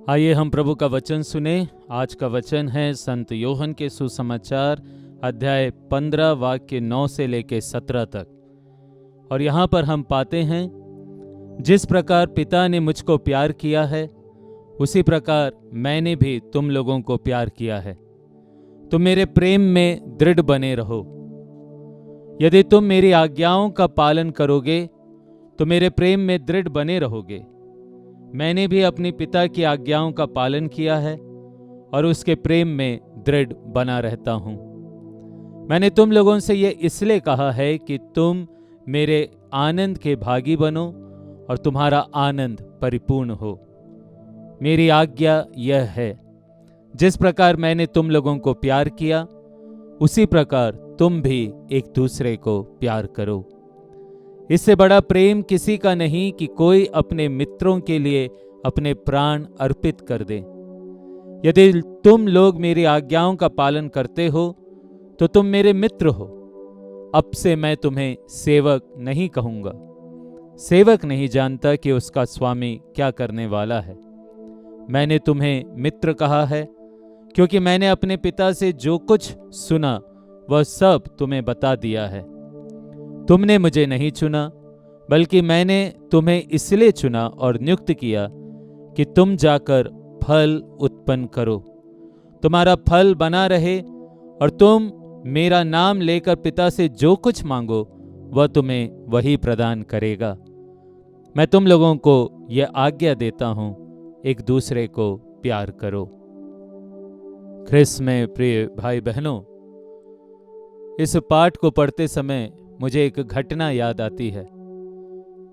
आइए हम प्रभु का वचन सुने। आज का वचन है संत योहन के सुसमाचार अध्याय 15 वाक्य 9 से लेकर 17 तक। और यहाँ पर हम पाते हैं, जिस प्रकार पिता ने मुझको प्यार किया है उसी प्रकार मैंने भी तुम लोगों को प्यार किया है। तुम मेरे प्रेम में दृढ़ बने रहो। यदि तुम मेरी आज्ञाओं का पालन करोगे तो मेरे प्रेम में दृढ़ बने रहोगे। मैंने भी अपने पिता की आज्ञाओं का पालन किया है और उसके प्रेम में दृढ़ बना रहता हूं। मैंने तुम लोगों से यह इसलिए कहा है कि तुम मेरे आनंद के भागी बनो और तुम्हारा आनंद परिपूर्ण हो। मेरी आज्ञा यह है, जिस प्रकार मैंने तुम लोगों को प्यार किया उसी प्रकार तुम भी एक दूसरे को प्यार करो। इससे बड़ा प्रेम किसी का नहीं कि कोई अपने मित्रों के लिए अपने प्राण अर्पित कर दे। यदि तुम लोग मेरी आज्ञाओं का पालन करते हो तो तुम मेरे मित्र हो। अब से मैं तुम्हें सेवक नहीं कहूंगा। सेवक नहीं जानता कि उसका स्वामी क्या करने वाला है। मैंने तुम्हें मित्र कहा है, क्योंकि मैंने अपने पिता से जो कुछ सुना वह सब तुम्हें बता दिया है। तुमने मुझे नहीं चुना, बल्कि मैंने तुम्हें इसलिए चुना और नियुक्त किया कि तुम जाकर फल उत्पन्न करो, तुम्हारा फल बना रहे और तुम मेरा नाम लेकर पिता से जो कुछ मांगो वह तुम्हें वही प्रदान करेगा। मैं तुम लोगों को यह आज्ञा देता हूं, एक दूसरे को प्यार करो। ख्रिस्त में प्रिय भाई बहनों, इस पाठ को पढ़ते समय मुझे एक घटना याद आती है।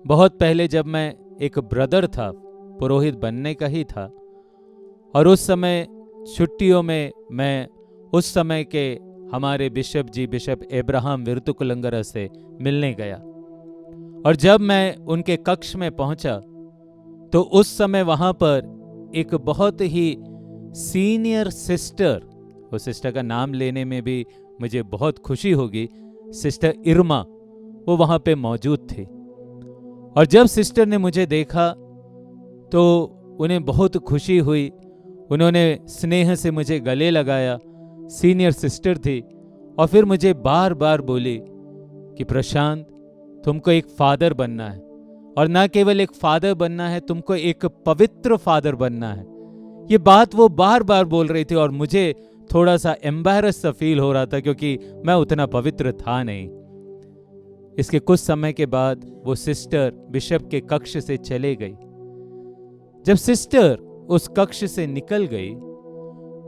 बहुत पहले जब मैं एक ब्रदर था, पुरोहित बनने का ही था, और उस समय छुट्टियों में मैं उस समय के हमारे बिशप एब्राहम विरतुकुलंगरा से मिलने गया। और जब मैं उनके कक्ष में पहुंचा तो उस समय वहां पर एक बहुत ही सीनियर सिस्टर, उस सिस्टर का नाम लेने में भी मुझे बहुत खुशी होगी, सिस्टर इरमा, वो वहां पे मौजूद थी। और जब सिस्टर ने मुझे देखा तो उन्हें बहुत खुशी हुई। उन्होंने स्नेह से मुझे गले लगाया। सीनियर सिस्टर थी और फिर मुझे बार बार बोली कि प्रशांत, तुमको एक फादर बनना है, और ना केवल एक फादर बनना है, तुमको एक पवित्र फादर बनना है। ये बात वो बार बार बोल रही थी और मुझे थोड़ा सा एम्बैरस सा फील हो रहा था, क्योंकि मैं उतना पवित्र था नहीं। इसके कुछ समय के बाद वो सिस्टर बिशप के कक्ष से चले गई। जब सिस्टर उस कक्ष से निकल गई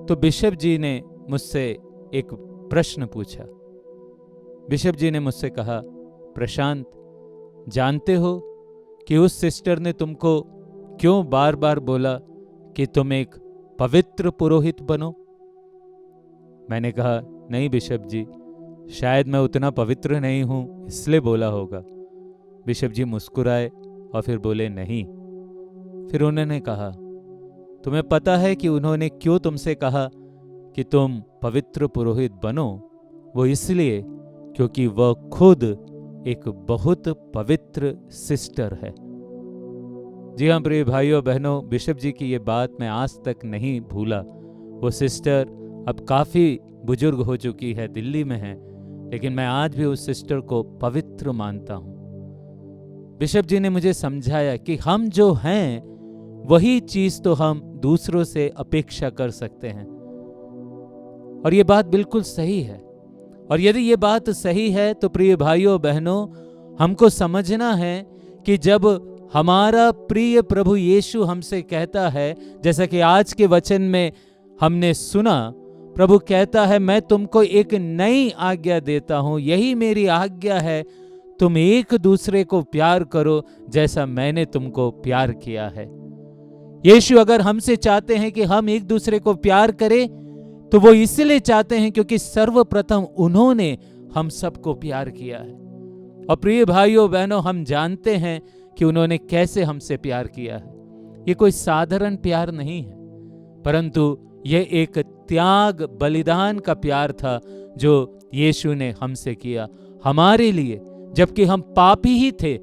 तो बिशप जी ने मुझसे एक प्रश्न पूछा। बिशप जी ने मुझसे कहा, प्रशांत, जानते हो कि उस सिस्टर ने तुमको क्यों बार बार बोला कि तुम एक पवित्र पुरोहित बनो? मैंने कहा, नहीं बिशप जी, शायद मैं उतना पवित्र नहीं हूं इसलिए बोला होगा। बिशप जी मुस्कुराए और फिर बोले, नहीं। फिर उन्होंने कहा, तुम्हें पता है कि उन्होंने क्यों तुमसे कहा कि तुम पवित्र पुरोहित बनो? वो इसलिए क्योंकि वह खुद एक बहुत पवित्र सिस्टर है। जी हाँ प्रिय भाइयों बहनों, बिशप जी की ये बात मैं आज तक नहीं भूला। वो सिस्टर अब काफी बुजुर्ग हो चुकी है, दिल्ली में है, लेकिन मैं आज भी उस सिस्टर को पवित्र मानता हूं। बिशप जी ने मुझे समझाया कि हम जो हैं वही चीज तो हम दूसरों से अपेक्षा कर सकते हैं, और ये बात बिल्कुल सही है। और यदि ये बात सही है तो प्रिय भाइयों बहनों, हमको समझना है कि जब हमारा प्रिय प्रभु यीशु हमसे कहता है, जैसा कि आज के वचन में हमने सुना, प्रभु कहता है, मैं तुमको एक नई आज्ञा देता हूं, यही मेरी आज्ञा है, तुम एक दूसरे को प्यार करो जैसा मैंने तुमको प्यार किया है। यीशु अगर हमसे चाहते हैं कि हम एक दूसरे को प्यार करें तो वो इसलिए चाहते हैं क्योंकि सर्वप्रथम उन्होंने हम सबको प्यार किया है। और प्रिय भाइयों बहनों, हम जानते हैं कि उन्होंने कैसे हमसे प्यार किया है। ये कोई साधारण प्यार नहीं है, परंतु यह एक त्याग बलिदान का प्यार था जो यीशु ने हमसे किया हमारे लिए। जबकि हम पापी ही थे,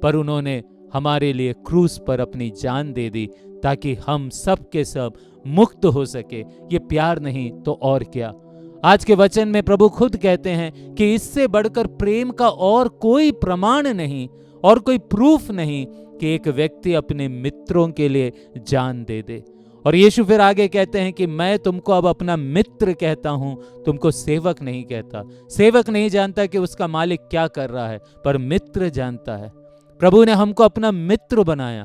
पर उन्होंने हमारे लिए क्रूस पर अपनी जान दे दी ताकि हम सब के सब मुक्त हो सके। ये प्यार नहीं तो और क्या। आज के वचन में प्रभु खुद कहते हैं कि इससे बढ़कर प्रेम का और कोई प्रमाण नहीं और कोई प्रूफ नहीं कि एक व्यक्ति अपने मित्रों के लिए जान दे दे। और यीशु फिर आगे कहते हैं कि मैं तुमको अब अपना मित्र कहता हूं, तुमको सेवक नहीं कहता। सेवक नहीं जानता कि उसका मालिक क्या कर रहा है, पर मित्र जानता है। प्रभु ने हमको अपना मित्र बनाया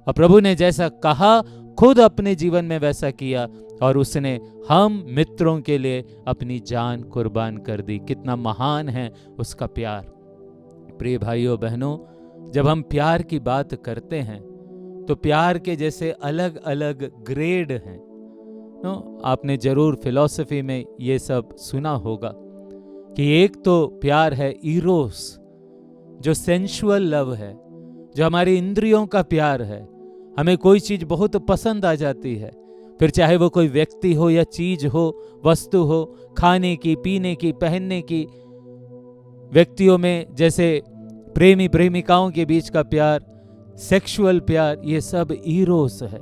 और प्रभु ने जैसा कहा खुद अपने जीवन में वैसा किया और उसने हम मित्रों के लिए अपनी जान कुर्बान कर दी। कितना महान है उसका प्यार। प्रिय भाइयों बहनों, जब हम प्यार की बात करते हैं तो प्यार के जैसे अलग अलग ग्रेड हैं। आपने जरूर फिलॉसफी में ये सब सुना होगा कि एक तो प्यार है इरोस, जो सेंसुअल लव है, जो हमारी इंद्रियों का प्यार है। हमें कोई चीज बहुत पसंद आ जाती है, फिर चाहे वो कोई व्यक्ति हो या चीज हो, वस्तु हो, खाने की, पीने की, पहनने की। व्यक्तियों में जैसे प्रेमी प्रेमिकाओं के बीच का प्यार, सेक्सुअल प्यार, ये सब इरोस है।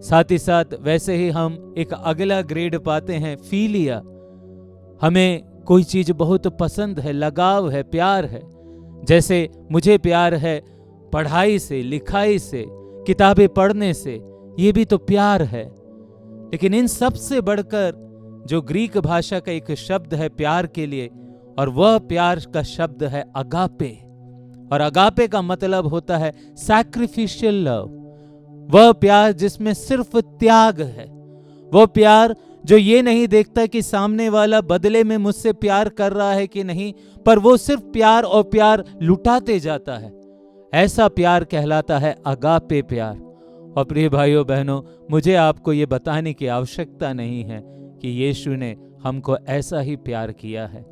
साथ ही साथ वैसे ही हम एक अगला ग्रेड पाते हैं, फीलिया। हमें कोई चीज बहुत पसंद है, लगाव है, प्यार है। जैसे मुझे प्यार है पढ़ाई से, लिखाई से, किताबें पढ़ने से, ये भी तो प्यार है। लेकिन इन सब से बढ़कर जो ग्रीक भाषा का एक शब्द है प्यार के लिए, और वह प्यार का शब्द है अगापे। और अगापे का मतलब होता है सैक्रिफिशियल लव। वह प्यार जिसमें सिर्फ त्याग है। वह प्यार जो ये नहीं देखता कि सामने वाला बदले में मुझसे प्यार कर रहा है कि नहीं, पर वो सिर्फ प्यार और प्यार लुटाते जाता है। ऐसा प्यार कहलाता है अगापे प्यार। और प्रिय भाइयों बहनों, मुझे आपको ये बताने की आवश्यकता नहीं है कि यीशु ने हमको ऐसा ही प्यार किया है।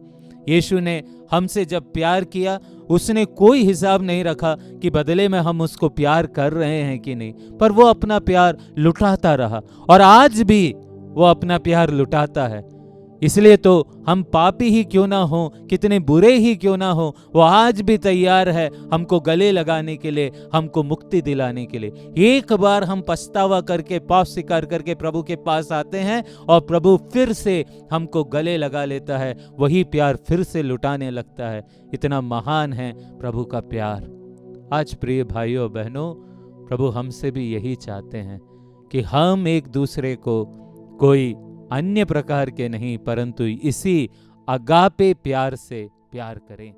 यीशु ने हमसे जब प्यार किया, उसने कोई हिसाब नहीं रखा कि बदले में हम उसको प्यार कर रहे हैं कि नहीं, पर वो अपना प्यार लुटाता रहा और आज भी वो अपना प्यार लुटाता है। इसलिए तो हम पापी ही क्यों ना हो, कितने बुरे ही क्यों ना हो, वो आज भी तैयार है हमको गले लगाने के लिए, हमको मुक्ति दिलाने के लिए। एक बार हम पछतावा करके, पाप स्वीकार करके प्रभु के पास आते हैं और प्रभु फिर से हमको गले लगा लेता है, वही प्यार फिर से लुटाने लगता है। इतना महान है प्रभु का प्यार। आज प्रिय भाइयों बहनों, प्रभु हमसे भी यही चाहते हैं कि हम एक दूसरे को कोई अन्य प्रकार के नहीं, परंतु इसी अगापे प्यार से प्यार करें।